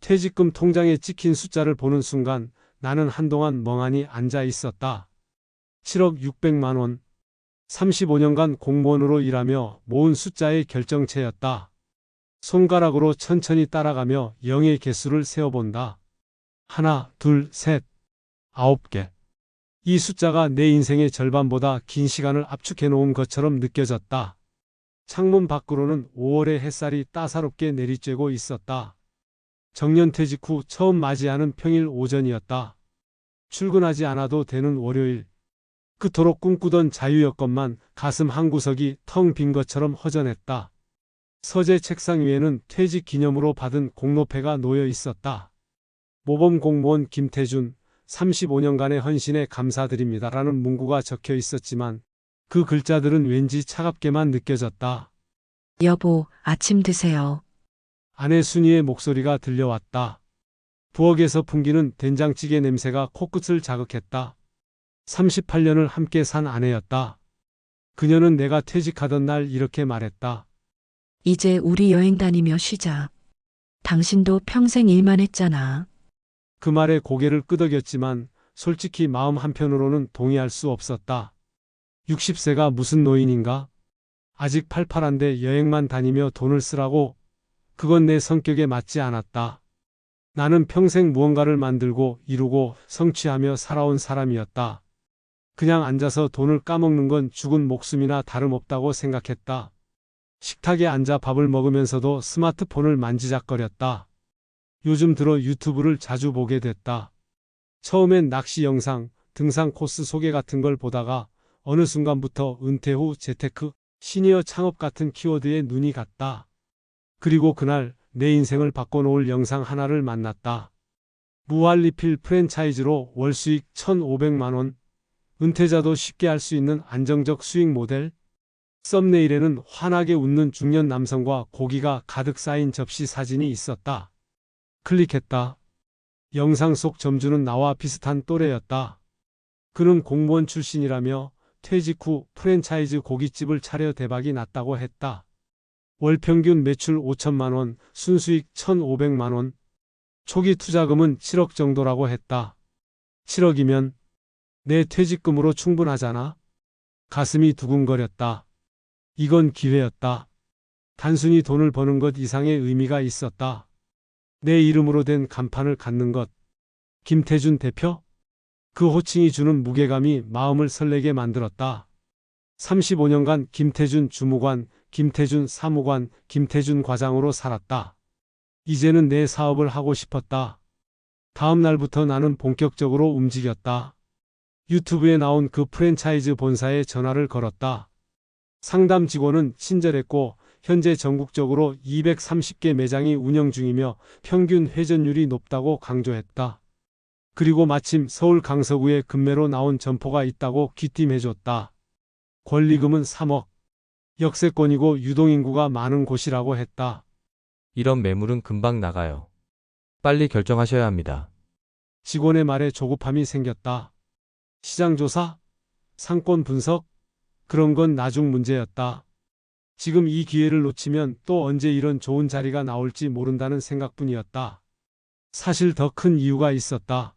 퇴직금 통장에 찍힌 숫자를 보는 순간 나는 한동안 멍하니 앉아 있었다. 7억 600만 원. 35년간 공무원으로 일하며 모은 숫자의 결정체였다. 손가락으로 천천히 따라가며 0의 개수를 세어본다. 하나, 둘, 셋, 9개. 이 숫자가 내 인생의 절반보다 긴 시간을 압축해 놓은 것처럼 느껴졌다. 창문 밖으로는 5월의 햇살이 따사롭게 내리쬐고 있었다. 정년퇴직 후 처음 맞이하는 평일 오전이었다. 출근하지 않아도 되는 월요일. 그토록 꿈꾸던 자유였건만 가슴 한구석이 텅 빈 것처럼 허전했다. 서재 책상 위에는 퇴직 기념으로 받은 공로패가 놓여 있었다. 모범 공무원 김태준, 35년간의 헌신에 감사드립니다라는 문구가 적혀 있었지만 그 글자들은 왠지 차갑게만 느껴졌다. 여보, 아침 드세요. 아내 순이의 목소리가 들려왔다. 부엌에서 풍기는 된장찌개 냄새가 코끝을 자극했다. 38년을 함께 산 아내였다. 그녀는 내가 퇴직하던 날 이렇게 말했다. 이제 우리 여행 다니며 쉬자. 당신도 평생 일만 했잖아. 그 말에 고개를 끄덕였지만 솔직히 마음 한편으로는 동의할 수 없었다. 60세가 무슨 노인인가? 아직 팔팔한데 여행만 다니며 돈을 쓰라고? 그건 내 성격에 맞지 않았다. 나는 평생 무언가를 만들고 이루고 성취하며 살아온 사람이었다. 그냥 앉아서 돈을 까먹는 건 죽은 목숨이나 다름없다고 생각했다. 식탁에 앉아 밥을 먹으면서도 스마트폰을 만지작거렸다. 요즘 들어 유튜브를 자주 보게 됐다. 처음엔 낚시 영상, 등산 코스 소개 같은 걸 보다가 어느 순간부터 은퇴 후 재테크, 시니어 창업 같은 키워드에 눈이 갔다. 그리고 그날 내 인생을 바꿔놓을 영상 하나를 만났다. 무한리필 프랜차이즈로 월 수익 1,500만 원. 은퇴자도 쉽게 할 수 있는 안정적 수익 모델. 썸네일에는 환하게 웃는 중년 남성과 고기가 가득 쌓인 접시 사진이 있었다. 클릭했다. 영상 속 점주는 나와 비슷한 또래였다. 그는 공무원 출신이라며 퇴직 후 프랜차이즈 고깃집을 차려 대박이 났다고 했다. 월 평균 매출 5천만 원, 순수익 1,500만 원. 초기 투자금은 7억 정도라고 했다. 7억이면 내 퇴직금으로 충분하잖아. 가슴이 두근거렸다. 이건 기회였다. 단순히 돈을 버는 것 이상의 의미가 있었다. 내 이름으로 된 간판을 갖는 것. 김태준 대표? 그 호칭이 주는 무게감이 마음을 설레게 만들었다. 35년간 김태준 주무관, 김태준 사무관, 김태준 과장으로 살았다. 이제는 내 사업을 하고 싶었다. 다음 날부터 나는 본격적으로 움직였다. 유튜브에 나온 그 프랜차이즈 본사에 전화를 걸었다. 상담 직원은 친절했고 현재 전국적으로 230개 매장이 운영 중이며 평균 회전율이 높다고 강조했다. 그리고 마침 서울 강서구에 급매로 나온 점포가 있다고 귀띔해줬다. 권리금은 3억. 역세권이고 유동인구가 많은 곳이라고 했다. 이런 매물은 금방 나가요. 빨리 결정하셔야 합니다. 직원의 말에 조급함이 생겼다. 시장조사? 상권 분석? 그런 건 나중 문제였다. 지금 이 기회를 놓치면 또 언제 이런 좋은 자리가 나올지 모른다는 생각뿐이었다. 사실 더 큰 이유가 있었다.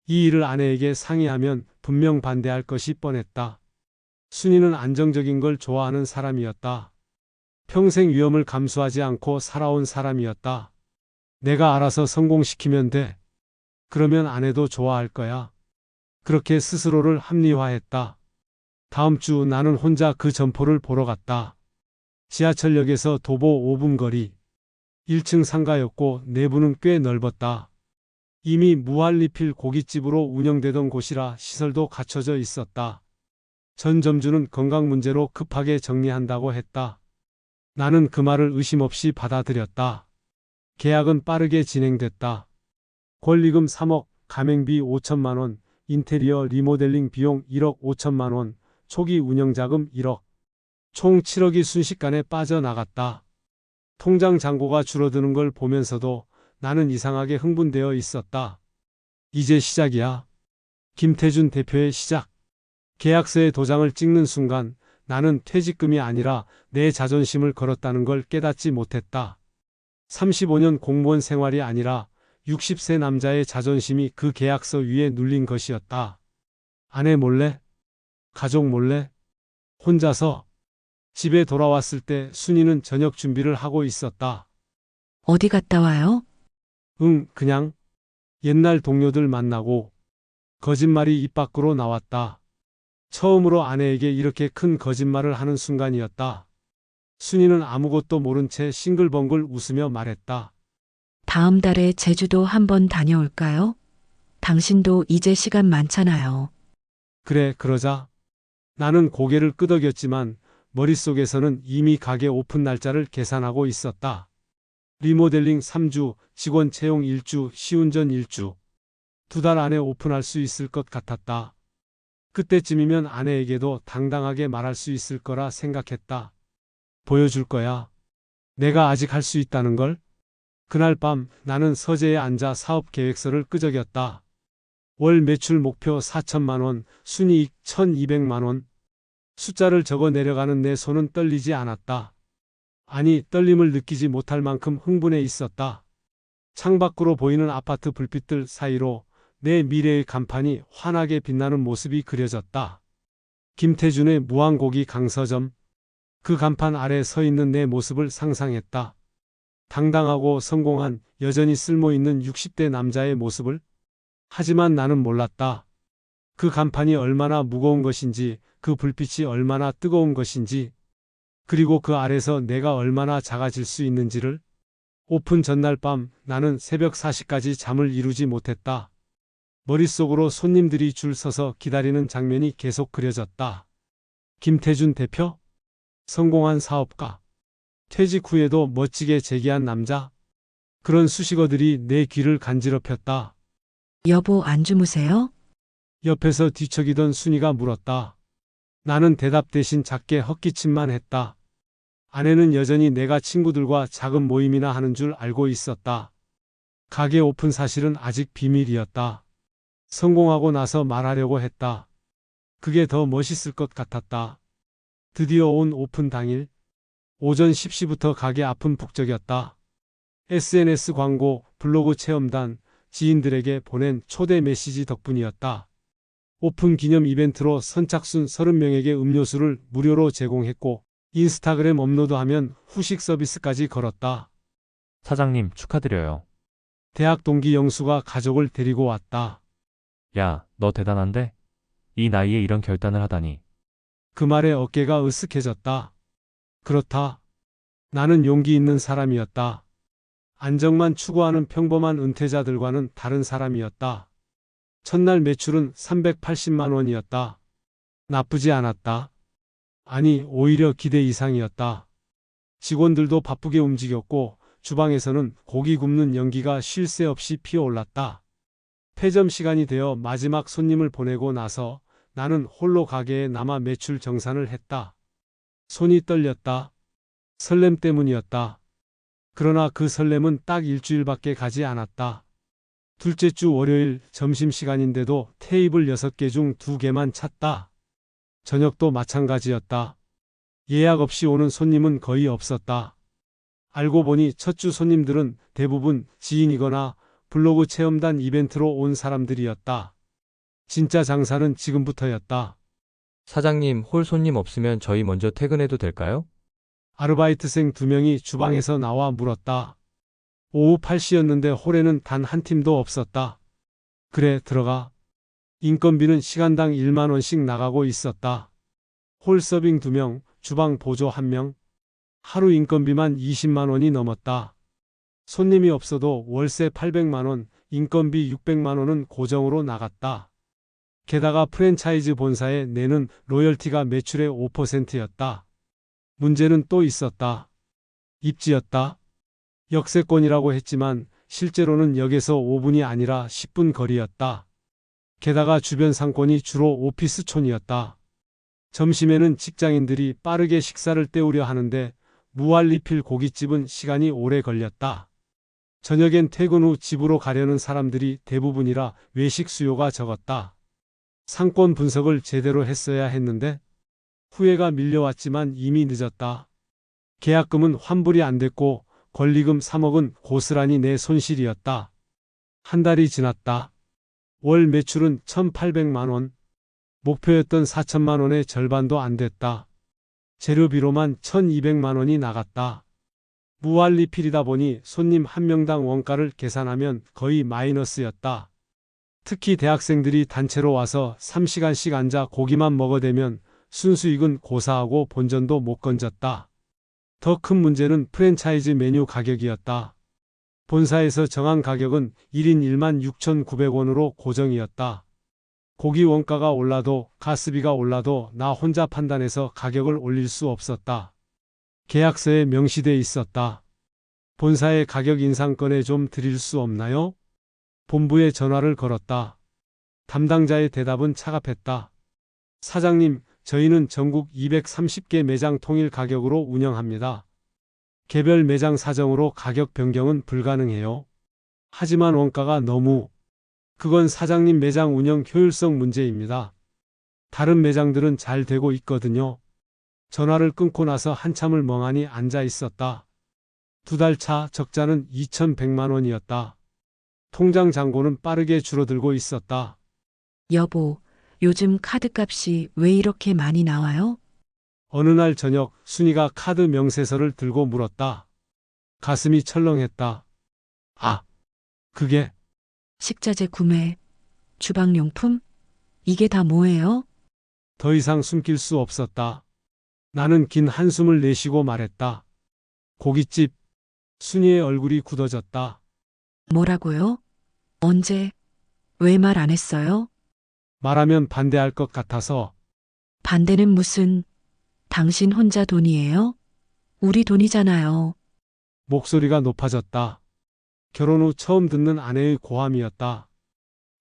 이 일을 아내에게 상의하면 분명 반대할 것이 뻔했다. 순이는 안정적인 걸 좋아하는 사람이었다. 평생 위험을 감수하지 않고 살아온 사람이었다. 내가 알아서 성공시키면 돼. 그러면 아내도 좋아할 거야. 그렇게 스스로를 합리화했다. 다음 주 나는 혼자 그 점포를 보러 갔다. 지하철역에서 도보 5분 거리. 1층 상가였고 내부는 꽤 넓었다. 이미 무한리필 고깃집으로 운영되던 곳이라 시설도 갖춰져 있었다. 전 점주는 건강 문제로 급하게 정리한다고 했다. 나는 그 말을 의심 없이 받아들였다. 계약은 빠르게 진행됐다. 권리금 3억, 가맹비 5천만 원, 인테리어 리모델링 비용 1억 5천만 원, 초기 운영자금 1억. 총 7억이 순식간에 빠져나갔다. 통장 잔고가 줄어드는 걸 보면서도 나는 이상하게 흥분되어 있었다. 이제 시작이야. 김태준 대표의 시작. 계약서에 도장을 찍는 순간 나는 퇴직금이 아니라 내 자존심을 걸었다는 걸 깨닫지 못했다. 35년 공무원 생활이 아니라 60세 남자의 자존심이 그 계약서 위에 눌린 것이었다. 아내 몰래, 가족 몰래, 혼자서 집에 돌아왔을 때 순이는 저녁 준비를 하고 있었다. 어디 갔다 와요? 응, 그냥 옛날 동료들 만나고 거짓말이 입 밖으로 나왔다. 처음으로 아내에게 이렇게 큰 거짓말을 하는 순간이었다. 순이는 아무것도 모른 채 싱글벙글 웃으며 말했다. 다음 달에 제주도 한번 다녀올까요? 당신도 이제 시간 많잖아요. 그래, 그러자. 나는 고개를 끄덕였지만 머릿속에서는 이미 가게 오픈 날짜를 계산하고 있었다. 리모델링 3주, 직원 채용 1주, 시운전 1주. 2달 안에 오픈할 수 있을 것 같았다. 그때쯤이면 아내에게도 당당하게 말할 수 있을 거라 생각했다. 보여줄 거야. 내가 아직 할 수 있다는 걸? 그날 밤 나는 서재에 앉아 사업 계획서를 끄적였다. 월 매출 목표 4천만 원, 순이익 1,200만 원. 숫자를 적어 내려가는 내 손은 떨리지 않았다. 아니, 떨림을 느끼지 못할 만큼 흥분해 있었다. 창밖으로 보이는 아파트 불빛들 사이로 내 미래의 간판이 환하게 빛나는 모습이 그려졌다. 김태준의 무한고기 강서점. 그 간판 아래 서 있는 내 모습을 상상했다. 당당하고 성공한 여전히 쓸모있는 60대 남자의 모습을. 하지만 나는 몰랐다. 그 간판이 얼마나 무거운 것인지, 그 불빛이 얼마나 뜨거운 것인지, 그리고 그 아래서 내가 얼마나 작아질 수 있는지를. 오픈 전날 밤 나는 새벽 4시까지 잠을 이루지 못했다. 머릿속으로 손님들이 줄 서서 기다리는 장면이 계속 그려졌다. 김태준 대표? 성공한 사업가. 퇴직 후에도 멋지게 재기한 남자. 그런 수식어들이 내 귀를 간지럽혔다. 여보, 안 주무세요? 옆에서 뒤척이던 순이가 물었다. 나는 대답 대신 작게 헛기침만 했다. 아내는 여전히 내가 친구들과 작은 모임이나 하는 줄 알고 있었다. 가게 오픈 사실은 아직 비밀이었다. 성공하고 나서 말하려고 했다. 그게 더 멋있을 것 같았다. 드디어 온 오픈 당일. 오전 10시부터 가게 앞은 북적였다. SNS 광고, 블로그 체험단, 지인들에게 보낸 초대 메시지 덕분이었다. 오픈 기념 이벤트로 선착순 30명에게 음료수를 무료로 제공했고 인스타그램 업로드하면 후식 서비스까지 걸었다. 사장님, 축하드려요. 대학 동기 영수가 가족을 데리고 왔다. 야, 너 대단한데? 이 나이에 이런 결단을 하다니. 그 말에 어깨가 으쓱해졌다. 그렇다. 나는 용기 있는 사람이었다. 안정만 추구하는 평범한 은퇴자들과는 다른 사람이었다. 첫날 매출은 380만 원이었다. 나쁘지 않았다. 아니, 오히려 기대 이상이었다. 직원들도 바쁘게 움직였고 주방에서는 고기 굽는 연기가 쉴 새 없이 피어올랐다. 폐점 시간이 되어 마지막 손님을 보내고 나서 나는 홀로 가게에 남아 매출 정산을 했다. 손이 떨렸다. 설렘 때문이었다. 그러나 그 설렘은 딱 일주일밖에 가지 않았다. 둘째 주 월요일 점심시간인데도 테이블 6개 중 2개만 찼다. 저녁도 마찬가지였다. 예약 없이 오는 손님은 거의 없었다. 알고 보니 첫 주 손님들은 대부분 지인이거나 블로그 체험단 이벤트로 온 사람들이었다. 진짜 장사는 지금부터였다. 사장님, 홀 손님 없으면 저희 먼저 퇴근해도 될까요? 아르바이트생 2명이 주방에서 나와 물었다. 오후 8시였는데 홀에는 단 한 팀도 없었다. 그래, 들어가. 인건비는 시간당 1만 원씩 나가고 있었다. 홀 서빙 2명, 주방 보조 1명. 하루 인건비만 20만 원이 넘었다. 손님이 없어도 월세 800만 원, 인건비 600만 원은 고정으로 나갔다. 게다가 프랜차이즈 본사에 내는 로열티가 매출의 5%였다. 문제는 또 있었다. 입지였다. 역세권이라고 했지만 실제로는 역에서 5분이 아니라 10분 거리였다. 게다가 주변 상권이 주로 오피스촌이었다. 점심에는 직장인들이 빠르게 식사를 때우려 하는데 무한리필 고깃집은 시간이 오래 걸렸다. 저녁엔 퇴근 후 집으로 가려는 사람들이 대부분이라 외식 수요가 적었다. 상권 분석을 제대로 했어야 했는데 후회가 밀려왔지만 이미 늦었다. 계약금은 환불이 안 됐고 권리금 3억은 고스란히 내 손실이었다. 한 달이 지났다. 월 매출은 1,800만 원. 목표였던 4천만 원의 절반도 안 됐다. 재료비로만 1,200만 원이 나갔다. 무한리필이다 보니 손님 한 명당 원가를 계산하면 거의 마이너스였다. 특히 대학생들이 단체로 와서 3시간씩 앉아 고기만 먹어대면 순수익은 고사하고 본전도 못 건졌다. 더 큰 문제는 프랜차이즈 메뉴 가격이었다. 본사에서 정한 가격은 1인 16,900원으로 고정이었다. 고기 원가가 올라도 가스비가 올라도 나 혼자 판단해서 가격을 올릴 수 없었다. 계약서에 명시돼 있었다. 본사의 가격 인상권에 좀 드릴 수 없나요? 본부에 전화를 걸었다. 담당자의 대답은 차갑했다. 사장님, 저희는 전국 230개 매장 통일 가격으로 운영합니다. 개별 매장 사정으로 가격 변경은 불가능해요. 하지만 원가가 그건 사장님 매장 운영 효율성 문제입니다. 다른 매장들은 잘 되고 있거든요. 전화를 끊고 나서 한참을 멍하니 앉아 있었다. 2달 차 적자는 2,100만 원이었다. 통장 잔고는 빠르게 줄어들고 있었다. 여보, 요즘 카드값이 왜 이렇게 많이 나와요? 어느 날 저녁 순이가 카드 명세서를 들고 물었다. 가슴이 철렁했다. 아, 그게 식자재 구매, 주방용품? 이게 다 뭐예요? 더 이상 숨길 수 없었다. 나는 긴 한숨을 내쉬고 말했다. 고깃집. 순이의 얼굴이 굳어졌다. 뭐라고요? 언제? 왜 말 안 했어요? 말하면 반대할 것 같아서. 반대는 무슨, 당신 혼자 돈이에요? 우리 돈이잖아요. 목소리가 높아졌다. 결혼 후 처음 듣는 아내의 고함이었다.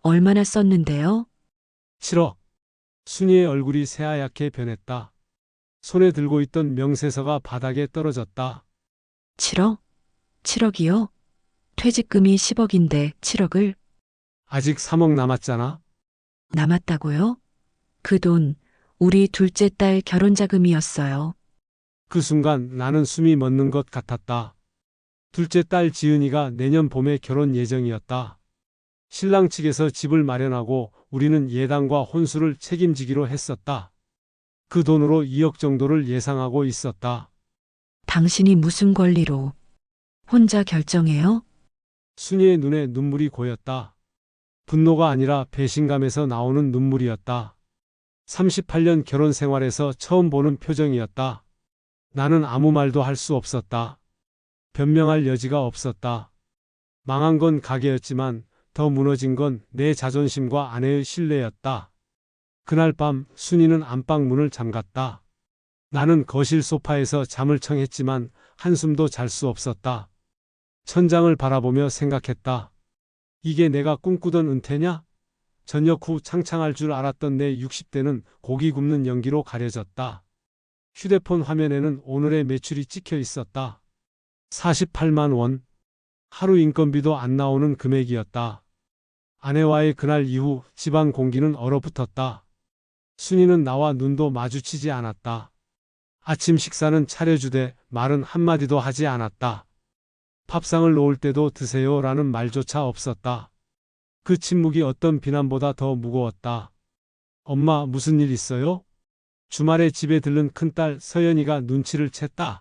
얼마나 썼는데요? 7억. 순이의 얼굴이 새하얗게 변했다. 손에 들고 있던 명세서가 바닥에 떨어졌다. 7억? 7억이요? 퇴직금이 10억인데 7억을 아직 3억 남았잖아. 남았다고요? 그 돈, 우리 둘째 딸 결혼자금이었어요. 그 순간 나는 숨이 멎는 것 같았다. 둘째 딸 지은이가 내년 봄에 결혼 예정이었다. 신랑 측에서 집을 마련하고 우리는 예당과 혼수를 책임지기로 했었다. 그 돈으로 2억 정도를 예상하고 있었다. 당신이 무슨 권리로 혼자 결정해요? 순이의 눈에 눈물이 고였다. 분노가 아니라 배신감에서 나오는 눈물이었다. 38년 결혼 생활에서 처음 보는 표정이었다. 나는 아무 말도 할 수 없었다. 변명할 여지가 없었다. 망한 건 가게였지만 더 무너진 건 내 자존심과 아내의 신뢰였다. 그날 밤 순이는 안방 문을 잠갔다. 나는 거실 소파에서 잠을 청했지만 한숨도 잘 수 없었다. 천장을 바라보며 생각했다. 이게 내가 꿈꾸던 은퇴냐? 전역 후 창창할 줄 알았던 내 60대는 고기 굽는 연기로 가려졌다. 휴대폰 화면에는 오늘의 매출이 찍혀 있었다. 48만 원. 하루 인건비도 안 나오는 금액이었다. 아내와의 그날 이후 집안 공기는 얼어붙었다. 순이는 나와 눈도 마주치지 않았다. 아침 식사는 차려주되 말은 한마디도 하지 않았다. 밥상을 놓을 때도 드세요라는 말조차 없었다. 그 침묵이 어떤 비난보다 더 무거웠다. 엄마, 무슨 일 있어요? 주말에 집에 들른 큰딸 서연이가 눈치를 챘다.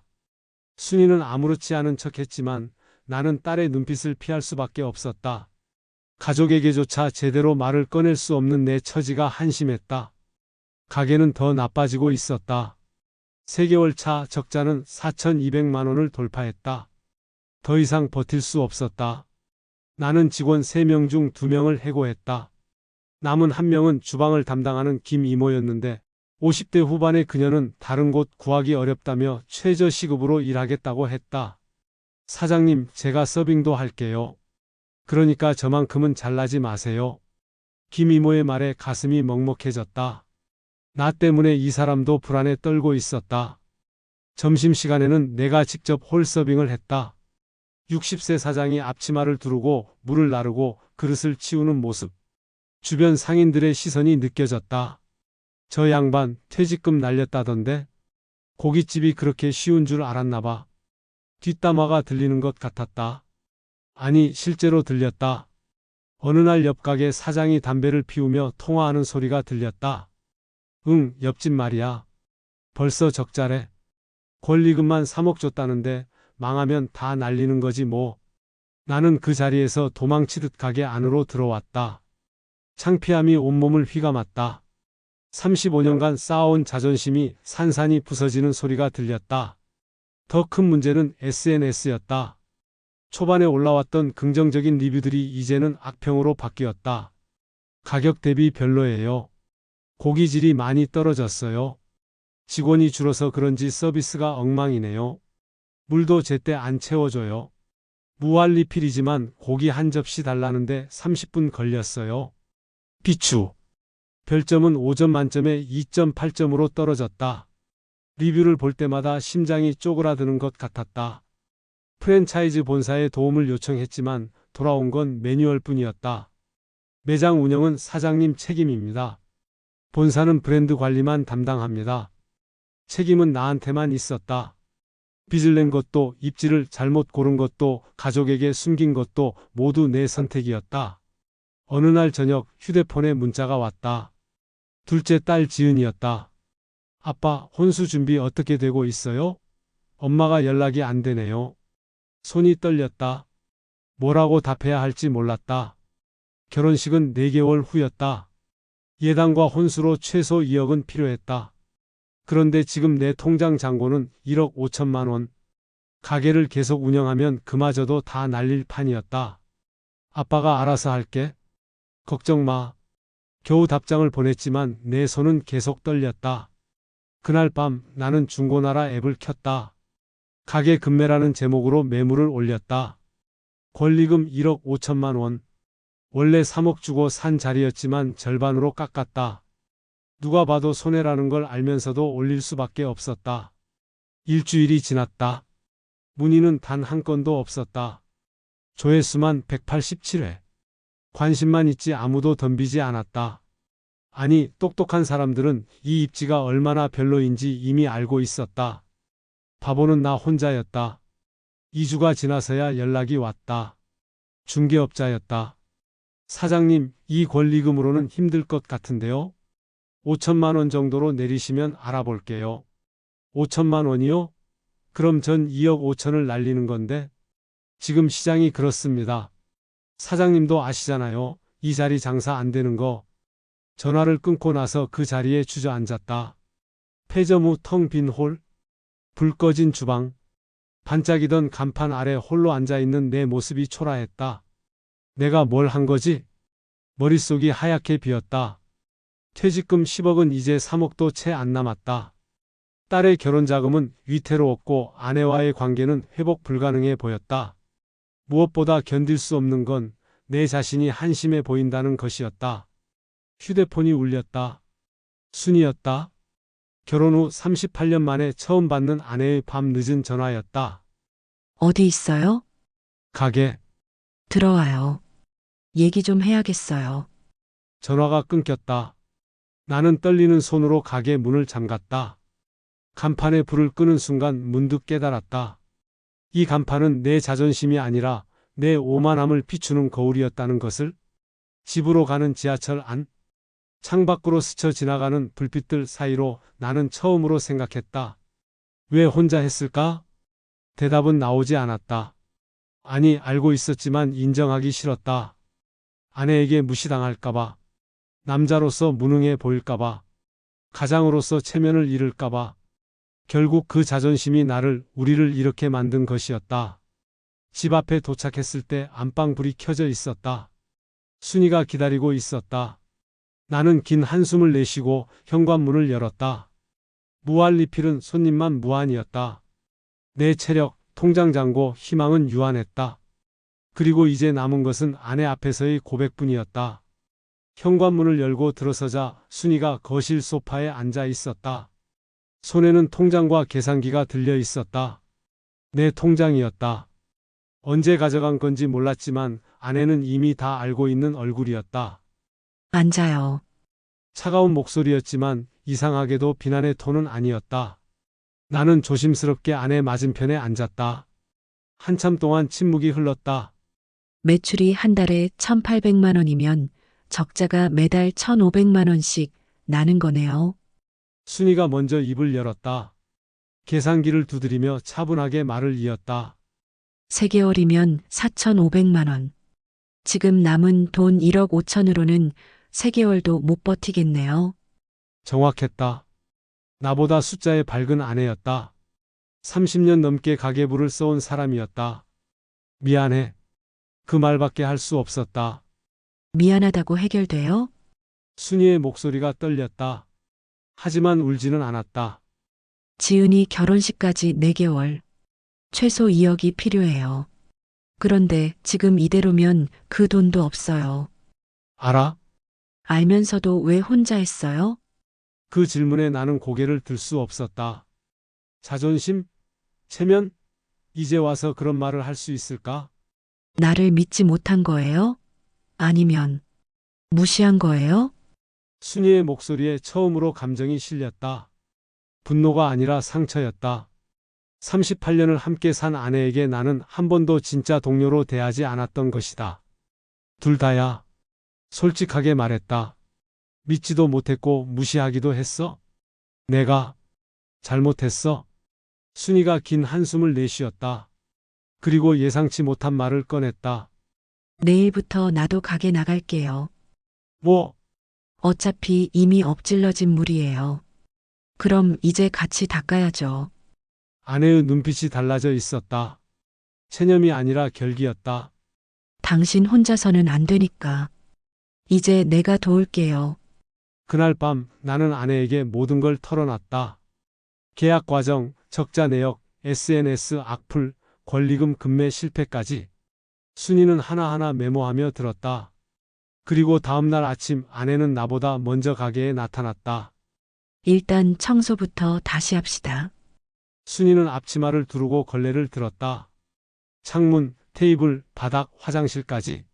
순이는 아무렇지 않은 척했지만 나는 딸의 눈빛을 피할 수밖에 없었다. 가족에게조차 제대로 말을 꺼낼 수 없는 내 처지가 한심했다. 가게는 더 나빠지고 있었다. 3개월 차 적자는 4,200만 원을 돌파했다. 더 이상 버틸 수 없었다. 나는 직원 3명 중 2명을 해고했다. 남은 1명은 주방을 담당하는 김 이모였는데 50대 후반의 그녀는 다른 곳 구하기 어렵다며 최저 시급으로 일하겠다고 했다. 사장님, 제가 서빙도 할게요. 그러니까 저만큼은 잘나지 마세요. 김 이모의 말에 가슴이 먹먹해졌다. 나 때문에 이 사람도 불안에 떨고 있었다. 점심시간에는 내가 직접 홀 서빙을 했다. 60세 사장이 앞치마를 두르고 물을 나르고 그릇을 치우는 모습. 주변 상인들의 시선이 느껴졌다. 저 양반 퇴직금 날렸다던데? 고깃집이 그렇게 쉬운 줄 알았나 봐. 뒷담화가 들리는 것 같았다. 아니, 실제로 들렸다. 어느 날 옆 가게 사장이 담배를 피우며 통화하는 소리가 들렸다. 응, 옆집 말이야. 벌써 적자래. 권리금만 3억 줬다는데 망하면 다 날리는 거지 뭐. 나는 그 자리에서 도망치듯 가게 안으로 들어왔다. 창피함이 온몸을 휘감았다. 35년간 쌓아온 자존심이 산산이 부서지는 소리가 들렸다. 더 큰 문제는 SNS였다. 초반에 올라왔던 긍정적인 리뷰들이 이제는 악평으로 바뀌었다. 가격 대비 별로예요. 고기질이 많이 떨어졌어요. 직원이 줄어서 그런지 서비스가 엉망이네요. 물도 제때 안 채워줘요. 무한리필이지만 고기 한 접시 달라는데 30분 걸렸어요. 비추. 별점은 5점 만점에 2.8점으로 떨어졌다. 리뷰를 볼 때마다 심장이 쪼그라드는 것 같았다. 프랜차이즈 본사에 도움을 요청했지만 돌아온 건 매뉴얼 뿐이었다. 매장 운영은 사장님 책임입니다. 본사는 브랜드 관리만 담당합니다. 책임은 나한테만 있었다. 빚을 낸 것도 입지를 잘못 고른 것도 가족에게 숨긴 것도 모두 내 선택이었다. 어느 날 저녁 휴대폰에 문자가 왔다. 둘째 딸 지은이었다. 아빠, 혼수 준비 어떻게 되고 있어요? 엄마가 연락이 안 되네요. 손이 떨렸다. 뭐라고 답해야 할지 몰랐다. 결혼식은 4개월 후였다. 예당과 혼수로 최소 2억은 필요했다. 그런데 지금 내 통장 잔고는 1억 5천만 원. 가게를 계속 운영하면 그마저도 다 날릴 판이었다. 아빠가 알아서 할게. 걱정 마. 겨우 답장을 보냈지만 내 손은 계속 떨렸다. 그날 밤 나는 중고나라 앱을 켰다. 가게 급매라는 제목으로 매물을 올렸다. 권리금 1억 5천만 원. 원래 3억 주고 산 자리였지만 절반으로 깎았다. 누가 봐도 손해라는 걸 알면서도 올릴 수밖에 없었다. 일주일이 지났다. 문의는 단 한 건도 없었다. 조회수만 187회. 관심만 있지 아무도 덤비지 않았다. 아니, 똑똑한 사람들은 이 입지가 얼마나 별로인지 이미 알고 있었다. 바보는 나 혼자였다. 2주가 지나서야 연락이 왔다. 중개업자였다. 사장님, 이 권리금으로는 힘들 것 같은데요? 5천만 원 정도로 내리시면 알아볼게요. 5천만 원이요? 그럼 전 2억 5천을 날리는 건데. 지금 시장이 그렇습니다. 사장님도 아시잖아요. 이 자리 장사 안 되는 거. 전화를 끊고 나서 그 자리에 주저앉았다. 폐점 후 텅 빈 홀. 불 꺼진 주방. 반짝이던 간판 아래 홀로 앉아있는 내 모습이 초라했다. 내가 뭘 한 거지? 머릿속이 하얗게 비었다. 퇴직금 10억은 이제 3억도 채 안 남았다. 딸의 결혼 자금은 위태로웠고 아내와의 관계는 회복 불가능해 보였다. 무엇보다 견딜 수 없는 건 내 자신이 한심해 보인다는 것이었다. 휴대폰이 울렸다. 순이었다. 결혼 후 38년 만에 처음 받는 아내의 밤 늦은 전화였다. 어디 있어요? 가게. 들어와요. 얘기 좀 해야겠어요. 전화가 끊겼다. 나는 떨리는 손으로 가게 문을 잠갔다. 간판에 불을 끄는 순간 문득 깨달았다. 이 간판은 내 자존심이 아니라 내 오만함을 비추는 거울이었다는 것을. 집으로 가는 지하철 안. 창밖으로 스쳐 지나가는 불빛들 사이로 나는 처음으로 생각했다. 왜 혼자 했을까? 대답은 나오지 않았다. 아니, 알고 있었지만 인정하기 싫었다. 아내에게 무시당할까봐. 남자로서 무능해 보일까봐. 가장으로서 체면을 잃을까봐. 결국 그 자존심이 우리를 이렇게 만든 것이었다. 집 앞에 도착했을 때 안방불이 켜져 있었다. 순이가 기다리고 있었다. 나는 긴 한숨을 내쉬고 현관문을 열었다. 무한리필은 손님만 무한이었다. 내 체력, 통장 잔고, 희망은 유한했다. 그리고 이제 남은 것은 아내 앞에서의 고백뿐이었다. 현관문을 열고 들어서자 순이가 거실 소파에 앉아 있었다. 손에는 통장과 계산기가 들려 있었다. 내 통장이었다. 언제 가져간 건지 몰랐지만 아내는 이미 다 알고 있는 얼굴이었다. 앉아요. 차가운 목소리였지만 이상하게도 비난의 톤은 아니었다. 나는 조심스럽게 아내 맞은편에 앉았다. 한참 동안 침묵이 흘렀다. 매출이 한 달에 1,800만 원이면 적자가 매달 1,500만 원씩 나는 거네요. 순이가 먼저 입을 열었다. 계산기를 두드리며 차분하게 말을 이었다. 3개월이면 4,500만 원. 지금 남은 돈 1억 5천으로는 3개월도 못 버티겠네요. 정확했다. 나보다 숫자에 밝은 아내였다. 30년 넘게 가계부를 써온 사람이었다. 미안해. 그 말밖에 할 수 없었다. 미안하다고 해결돼요? 순이의 목소리가 떨렸다. 하지만 울지는 않았다. 지은이 결혼식까지 4개월. 최소 2억이 필요해요. 그런데 지금 이대로면 그 돈도 없어요. 알아? 알면서도 왜 혼자 했어요? 그 질문에 나는 고개를 들 수 없었다. 자존심? 체면? 이제 와서 그런 말을 할 수 있을까? 나를 믿지 못한 거예요? 아니면 무시한 거예요? 순이의 목소리에 처음으로 감정이 실렸다. 분노가 아니라 상처였다. 38년을 함께 산 아내에게 나는 한 번도 진짜 동료로 대하지 않았던 것이다. 둘 다야. 솔직하게 말했다. 믿지도 못했고 무시하기도 했어? 내가 잘못했어? 순이가 긴 한숨을 내쉬었다. 그리고 예상치 못한 말을 꺼냈다. 내일부터 나도 가게 나갈게요. 뭐? 어차피 이미 엎질러진 물이에요. 그럼 이제 같이 닦아야죠. 아내의 눈빛이 달라져 있었다. 체념이 아니라 결기였다. 당신 혼자서는 안 되니까. 이제 내가 도울게요. 그날 밤 나는 아내에게 모든 걸 털어놨다. 계약 과정, 적자 내역, SNS 악플, 권리금 급매 실패까지. 순이는 하나하나 메모하며 들었다. 그리고 다음날 아침 아내는 나보다 먼저 가게에 나타났다. 일단 청소부터 다시 합시다. 순이는 앞치마를 두르고 걸레를 들었다. 창문, 테이블, 바닥, 화장실까지.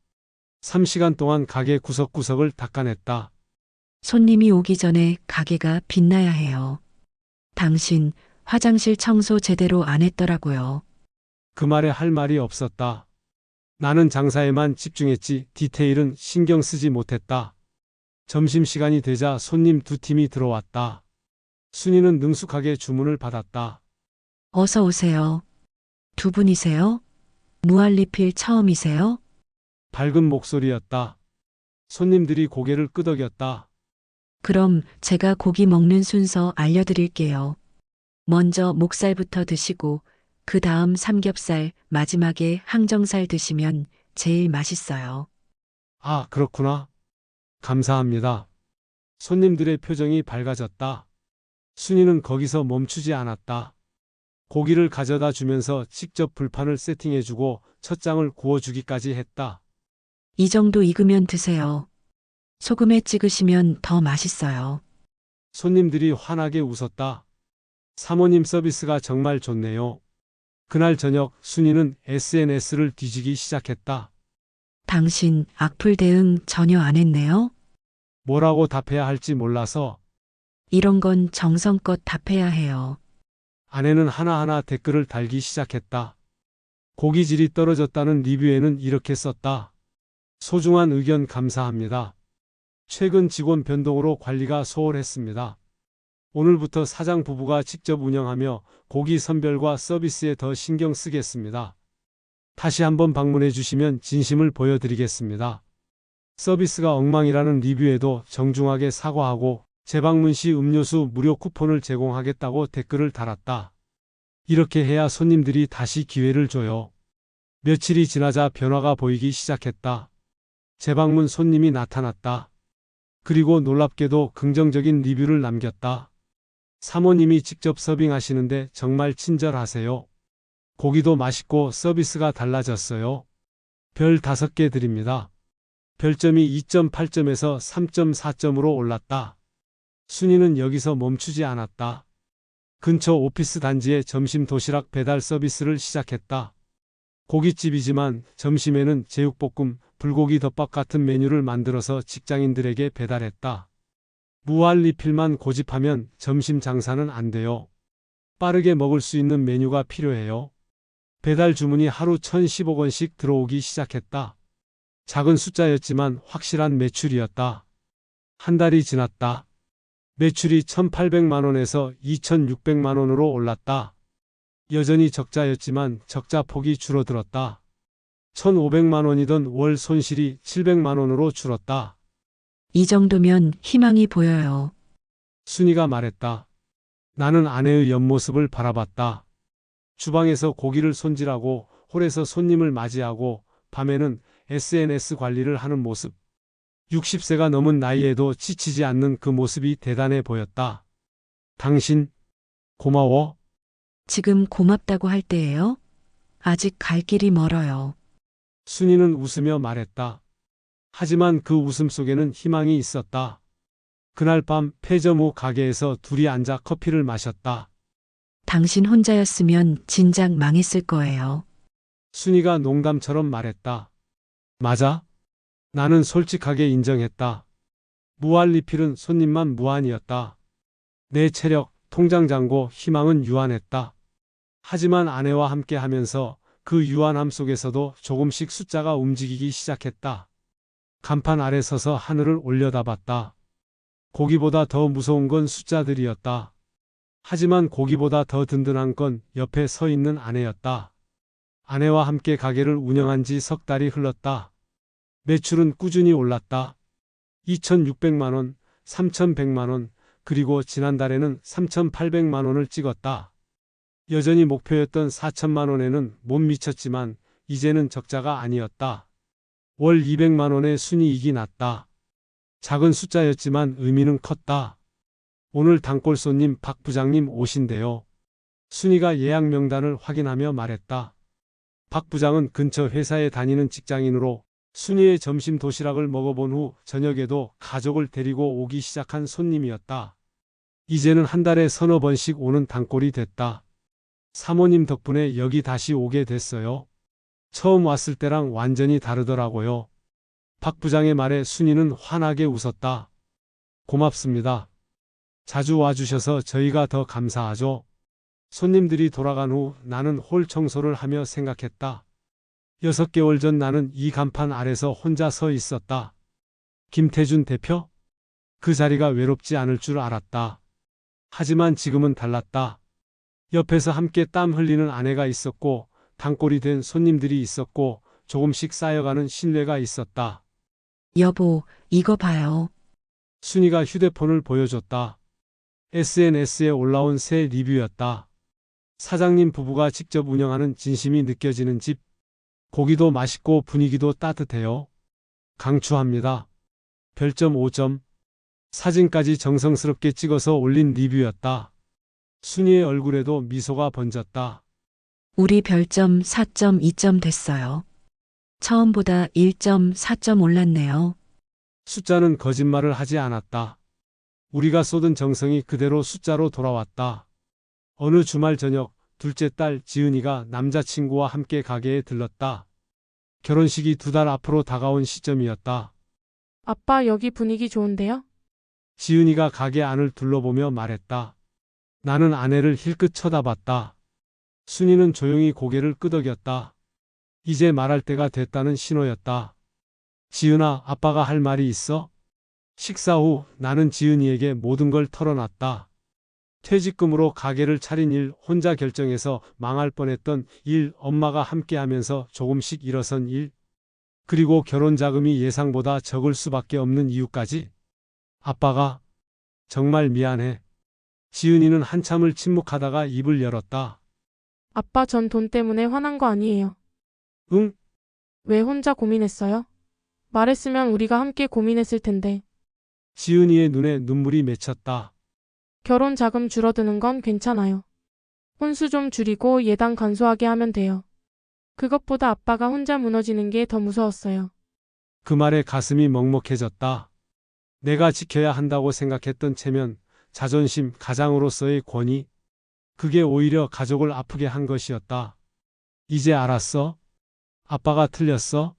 3시간 동안 가게 구석구석을 닦아냈다. 손님이 오기 전에 가게가 빛나야 해요. 당신 화장실 청소 제대로 안 했더라고요. 그 말에 할 말이 없었다. 나는 장사에만 집중했지 디테일은 신경 쓰지 못했다. 점심시간이 되자 손님 2팀이 들어왔다. 순이는 능숙하게 주문을 받았다. 어서 오세요. 2분이세요? 무한리필 처음이세요? 밝은 목소리였다. 손님들이 고개를 끄덕였다. 그럼 제가 고기 먹는 순서 알려드릴게요. 먼저 목살부터 드시고 그 다음 삼겹살, 마지막에 항정살 드시면 제일 맛있어요. 아, 그렇구나. 감사합니다. 손님들의 표정이 밝아졌다. 순이는 거기서 멈추지 않았다. 고기를 가져다 주면서 직접 불판을 세팅해주고 첫 장을 구워주기까지 했다. 이 정도 익으면 드세요. 소금에 찍으시면 더 맛있어요. 손님들이 환하게 웃었다. 사모님 서비스가 정말 좋네요. 그날 저녁 순이는 SNS를 뒤지기 시작했다. 당신 악플 대응 전혀 안 했네요? 뭐라고 답해야 할지 몰라서 이런 건 정성껏 답해야 해요. 아내는 하나하나 댓글을 달기 시작했다. 고기질이 떨어졌다는 리뷰에는 이렇게 썼다. 소중한 의견 감사합니다. 최근 직원 변동으로 관리가 소홀했습니다. 오늘부터 사장 부부가 직접 운영하며 고기 선별과 서비스에 더 신경 쓰겠습니다. 다시 한번 방문해 주시면 진심을 보여드리겠습니다. 서비스가 엉망이라는 리뷰에도 정중하게 사과하고 재방문 시 음료수 무료 쿠폰을 제공하겠다고 댓글을 달았다. 이렇게 해야 손님들이 다시 기회를 줘요. 며칠이 지나자 변화가 보이기 시작했다. 재방문 손님이 나타났다. 그리고 놀랍게도 긍정적인 리뷰를 남겼다. 사모님이 직접 서빙하시는데 정말 친절하세요. 고기도 맛있고 서비스가 달라졌어요. 별 5개 드립니다. 별점이 2.8점에서 3.4점으로 올랐다. 순이는 여기서 멈추지 않았다. 근처 오피스 단지에 점심 도시락 배달 서비스를 시작했다. 고깃집이지만 점심에는 제육볶음, 불고기 덮밥 같은 메뉴를 만들어서 직장인들에게 배달했다. 무한 리필만 고집하면 점심 장사는 안 돼요. 빠르게 먹을 수 있는 메뉴가 필요해요. 배달 주문이 하루 1,015건씩 들어오기 시작했다. 작은 숫자였지만 확실한 매출이었다. 한 달이 지났다. 매출이 1,800만 원에서 2,600만 원으로 올랐다. 여전히 적자였지만 적자 폭이 줄어들었다. 1,500만 원이던 월 손실이 700만 원으로 줄었다. 이 정도면 희망이 보여요. 순이가 말했다. 나는 아내의 옆모습을 바라봤다. 주방에서 고기를 손질하고 홀에서 손님을 맞이하고 밤에는 SNS 관리를 하는 모습. 60세가 넘은 나이에도 지치지 않는 그 모습이 대단해 보였다. 당신, 고마워. 지금 고맙다고 할 때예요? 아직 갈 길이 멀어요. 순이는 웃으며 말했다. 하지만 그 웃음 속에는 희망이 있었다. 그날 밤 폐점 후 가게에서 둘이 앉아 커피를 마셨다. 당신 혼자였으면 진작 망했을 거예요. 순이가 농담처럼 말했다. 맞아. 나는 솔직하게 인정했다. 무한리필은 손님만 무한이었다. 내 체력, 통장 잔고, 희망은 유한했다. 하지만 아내와 함께 하면서 그 유한함 속에서도 조금씩 숫자가 움직이기 시작했다. 간판 아래 서서 하늘을 올려다봤다. 고기보다 더 무서운 건 숫자들이었다. 하지만 고기보다 더 든든한 건 옆에 서 있는 아내였다. 아내와 함께 가게를 운영한 지 석 달이 흘렀다. 매출은 꾸준히 올랐다. 2,600만 원, 3,100만 원, 그리고 지난달에는 3,800만 원을 찍었다. 여전히 목표였던 4천만 원에는 못 미쳤지만 이제는 적자가 아니었다. 월 200만 원의 순이익이 났다. 작은 숫자였지만 의미는 컸다. 오늘 단골 손님 박 부장님 오신대요. 순이가 예약 명단을 확인하며 말했다. 박 부장은 근처 회사에 다니는 직장인으로 순이의 점심 도시락을 먹어본 후 저녁에도 가족을 데리고 오기 시작한 손님이었다. 이제는 한 달에 서너 번씩 오는 단골이 됐다. 사모님 덕분에 여기 다시 오게 됐어요. 처음 왔을 때랑 완전히 다르더라고요. 박 부장의 말에 순이는 환하게 웃었다. 고맙습니다. 자주 와주셔서 저희가 더 감사하죠. 손님들이 돌아간 후 나는 홀 청소를 하며 생각했다. 6개월 전 나는 이 간판 아래서 혼자 서 있었다. 김태준 대표? 그 자리가 외롭지 않을 줄 알았다. 하지만 지금은 달랐다. 옆에서 함께 땀 흘리는 아내가 있었고 단골이 된 손님들이 있었고 조금씩 쌓여가는 신뢰가 있었다. 여보, 이거 봐요. 순이가 휴대폰을 보여줬다. SNS에 올라온 새 리뷰였다. 사장님 부부가 직접 운영하는 진심이 느껴지는 집. 고기도 맛있고 분위기도 따뜻해요. 강추합니다. 별점 5점. 사진까지 정성스럽게 찍어서 올린 리뷰였다. 순이의 얼굴에도 미소가 번졌다. 우리 별점 4.2점 됐어요. 처음보다 1.4점 올랐네요. 숫자는 거짓말을 하지 않았다. 우리가 쏟은 정성이 그대로 숫자로 돌아왔다. 어느 주말 저녁 둘째 딸 지은이가 남자친구와 함께 가게에 들렀다. 결혼식이 2달 앞으로 다가온 시점이었다. 아빠, 여기 분위기 좋은데요? 지은이가 가게 안을 둘러보며 말했다. 나는 아내를 힐끗 쳐다봤다. 순이는 조용히 고개를 끄덕였다. 이제 말할 때가 됐다는 신호였다. 지은아, 아빠가 할 말이 있어? 식사 후 나는 지은이에게 모든 걸 털어놨다. 퇴직금으로 가게를 차린 일, 혼자 결정해서 망할 뻔했던 일, 엄마가 함께하면서 조금씩 일어선 일, 그리고 결혼 자금이 예상보다 적을 수밖에 없는 이유까지. 아빠가 정말 미안해. 지은이는 한참을 침묵하다가 입을 열었다. 아빠, 전 돈 때문에 화난 거 아니에요. 응? 왜 혼자 고민했어요? 말했으면 우리가 함께 고민했을 텐데. 지은이의 눈에 눈물이 맺혔다. 결혼 자금 줄어드는 건 괜찮아요. 혼수 좀 줄이고 예단 간소하게 하면 돼요. 그것보다 아빠가 혼자 무너지는 게 더 무서웠어요. 그 말에 가슴이 먹먹해졌다. 내가 지켜야 한다고 생각했던 체면, 자존심, 가장으로서의 권위, 그게 오히려 가족을 아프게 한 것이었다. 이제 알았어? 아빠가 틀렸어?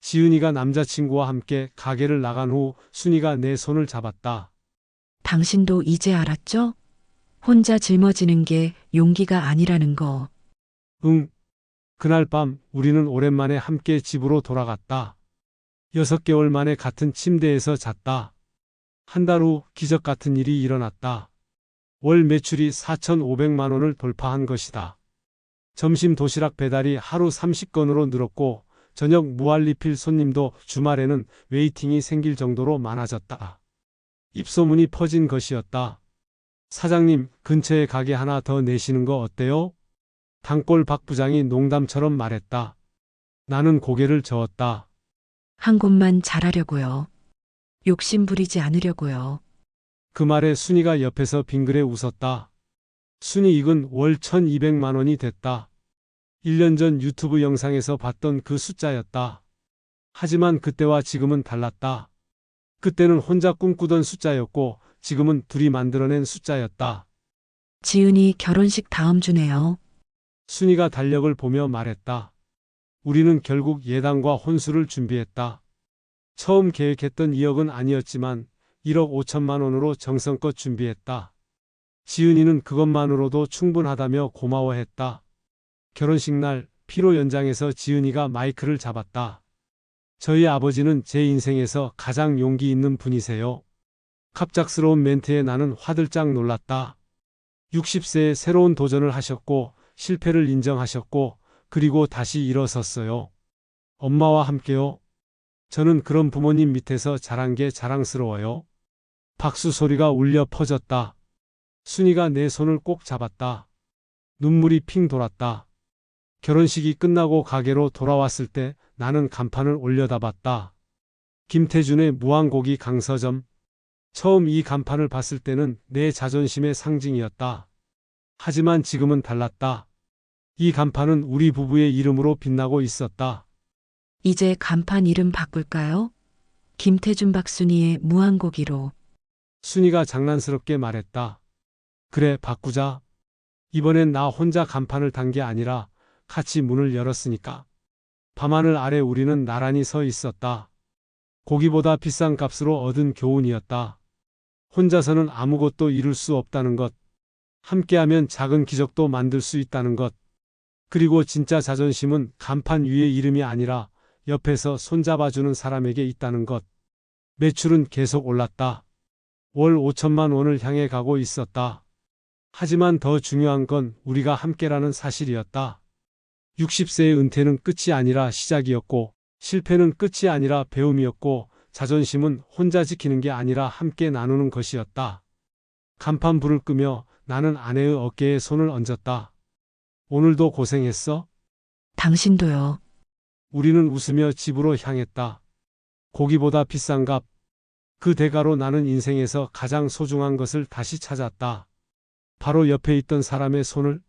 지은이가 남자친구와 함께 가게를 나간 후 순이가 내 손을 잡았다. 당신도 이제 알았죠? 혼자 짊어지는 게 용기가 아니라는 거. 응. 그날 밤 우리는 오랜만에 함께 집으로 돌아갔다. 6개월 만에 같은 침대에서 잤다. 한 달 후 기적 같은 일이 일어났다. 월 매출이 4,500만 원을 돌파한 것이다. 점심 도시락 배달이 하루 30건으로 늘었고 저녁 무한리필 손님도 주말에는 웨이팅이 생길 정도로 많아졌다. 입소문이 퍼진 것이었다. 사장님, 근처에 가게 하나 더 내시는 거 어때요? 단골 박 부장이 농담처럼 말했다. 나는 고개를 저었다. 한 곳만 잘하려고요. 욕심 부리지 않으려고요. 그 말에 순이가 옆에서 빙그레 웃었다. 순이익은 월 1,200만 원이 됐다. 1년 전 유튜브 영상에서 봤던 그 숫자였다. 하지만 그때와 지금은 달랐다. 그때는 혼자 꿈꾸던 숫자였고 지금은 둘이 만들어낸 숫자였다. 지은이 결혼식 다음 주네요. 순이가 달력을 보며 말했다. 우리는 결국 예당과 혼수를 준비했다. 처음 계획했던 2억은 아니었지만 1억 5천만 원으로 정성껏 준비했다. 지은이는 그것만으로도 충분하다며 고마워했다. 결혼식 날 피로 연장에서 지은이가 마이크를 잡았다. 저희 아버지는 제 인생에서 가장 용기 있는 분이세요. 갑작스러운 멘트에 나는 화들짝 놀랐다. 60세에 새로운 도전을 하셨고 실패를 인정하셨고 그리고 다시 일어섰어요. 엄마와 함께요. 저는 그런 부모님 밑에서 자란 게 자랑스러워요. 박수 소리가 울려 퍼졌다. 순이가 내 손을 꼭 잡았다. 눈물이 핑 돌았다. 결혼식이 끝나고 가게로 돌아왔을 때 나는 간판을 올려다봤다. 김태준의 무한고기 강서점. 처음 이 간판을 봤을 때는 내 자존심의 상징이었다. 하지만 지금은 달랐다. 이 간판은 우리 부부의 이름으로 빛나고 있었다. 이제 간판 이름 바꿀까요? 김태준 박순이의 무한고기로. 순이가 장난스럽게 말했다. 그래, 바꾸자. 이번엔 나 혼자 간판을 단 게 아니라 같이 문을 열었으니까. 밤하늘 아래 우리는 나란히 서 있었다. 고기보다 비싼 값으로 얻은 교훈이었다. 혼자서는 아무것도 이룰 수 없다는 것. 함께하면 작은 기적도 만들 수 있다는 것. 그리고 진짜 자존심은 간판 위의 이름이 아니라 옆에서 손잡아주는 사람에게 있다는 것. 매출은 계속 올랐다. 월 5천만 원을 향해 가고 있었다. 하지만 더 중요한 건 우리가 함께라는 사실이었다. 60세의 은퇴는 끝이 아니라 시작이었고, 실패는 끝이 아니라 배움이었고, 자존심은 혼자 지키는 게 아니라 함께 나누는 것이었다. 간판 불을 끄며 나는 아내의 어깨에 손을 얹었다. 오늘도 고생했어? 당신도요. 우리는 웃으며 집으로 향했다. 고기보다 비싼 값. 그 대가로 나는 인생에서 가장 소중한 것을 다시 찾았다. 바로 옆에 있던 사람의 손을